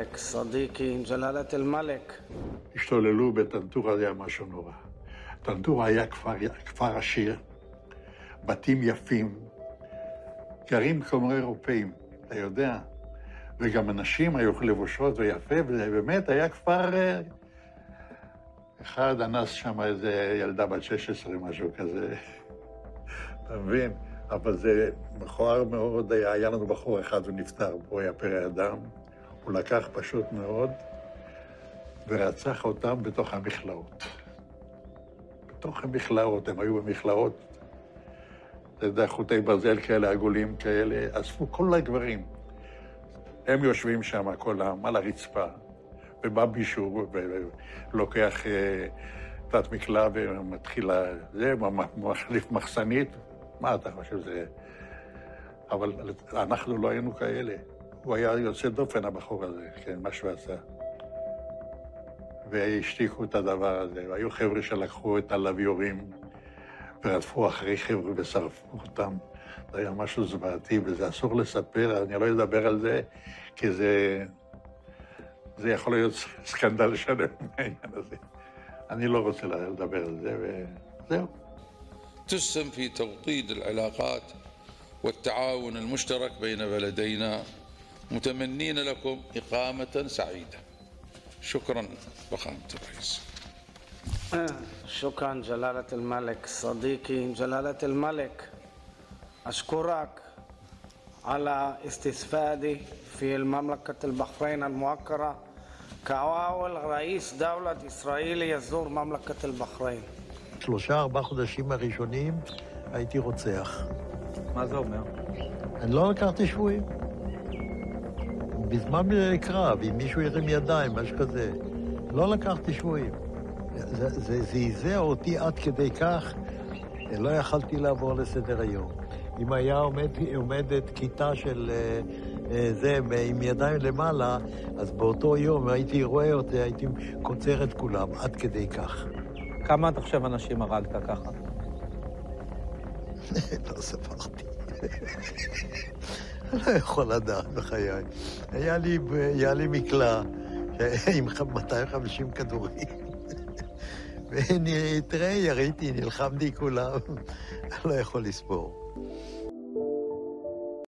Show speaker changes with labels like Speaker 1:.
Speaker 1: الملك صديقي جلالة الملك.
Speaker 2: השתוללו בטנטורה, זה היה משהו נורא. טנטורה היה כפר עשיר, בתים יפים, גרים כמו אירופאים, אתה יודע, וגם אנשים היו לבושות ויפה, וזה באמת היה כפר... אחד אנס שם איזה ילדה בת 16, משהו כזה. אתה מבין? אבל זה מכוער מאוד, היה לנו בחור אחד, הוא נפטר, הוא היה פרא אדם, הוא לקח פשוט מאוד, ורצח אותם בתוך המכלאות. בתוך המכלאות, הם היו במכלאות, אתה יודע, חוטי ברזל כאלה, עגולים כאלה, אספו כל הגברים. הם יושבים שם, כולם, על הרצפה, ובא מישהו ולוקח תת מקלע ומתחיל זה, מחליף מחסנית. מה אתה חושב זה? אבל אנחנו לא היינו כאלה. הוא היה יוצא דופן, הבחור הזה, כן, מה שהוא עשה. והשתיקו את הדבר הזה, והיו חבר'ה שלקחו את הלוויורים ורדפו אחרי חבר'ה ושרפו אותם. זה היה משהו זוועתי, וזה אסור לספר, אני לא אדבר על זה, כי זה יכול להיות סקנדל שלם מהעניין הזה. אני לא רוצה לדבר על זה, וזהו.
Speaker 3: تسهم في توطيد العلاقات والتعاون المشترك بين بلدينا متمنين لكم إقامة سعيدة. شكرا فخامة الرئيس.
Speaker 1: شكرا جلالة الملك صديقي جلالة الملك. أشكرك على استفادة في المملكة البحرين الموقرة كأول رئيس دولة إسرائيل يزور مملكة البحرين.
Speaker 4: 3-4 חודשים הראשונים הייתי רוצח.
Speaker 5: מה זה אומר?
Speaker 4: אני לא לקחתי שבויים. בזמן קרב, אם מישהו ירים ידיים, משהו כזה, לא לקחתי שבויים. זה זעזע אותי עד כדי כך, לא יכלתי לעבור לסדר היום. אם היה עומדת כיתה של זה עם ידיים למעלה, אז באותו יום הייתי רואה אותי, הייתי קוצר את כולם, עד כדי כך.
Speaker 5: כמה אתה חושב אנשים הרגת ככה?
Speaker 4: לא ספרתי. אני לא יכול לדעת בחיי. היה לי מקלע עם 250 כדורים. ותראה, יריתי, נלחמתי כולם. אני לא יכול לספור.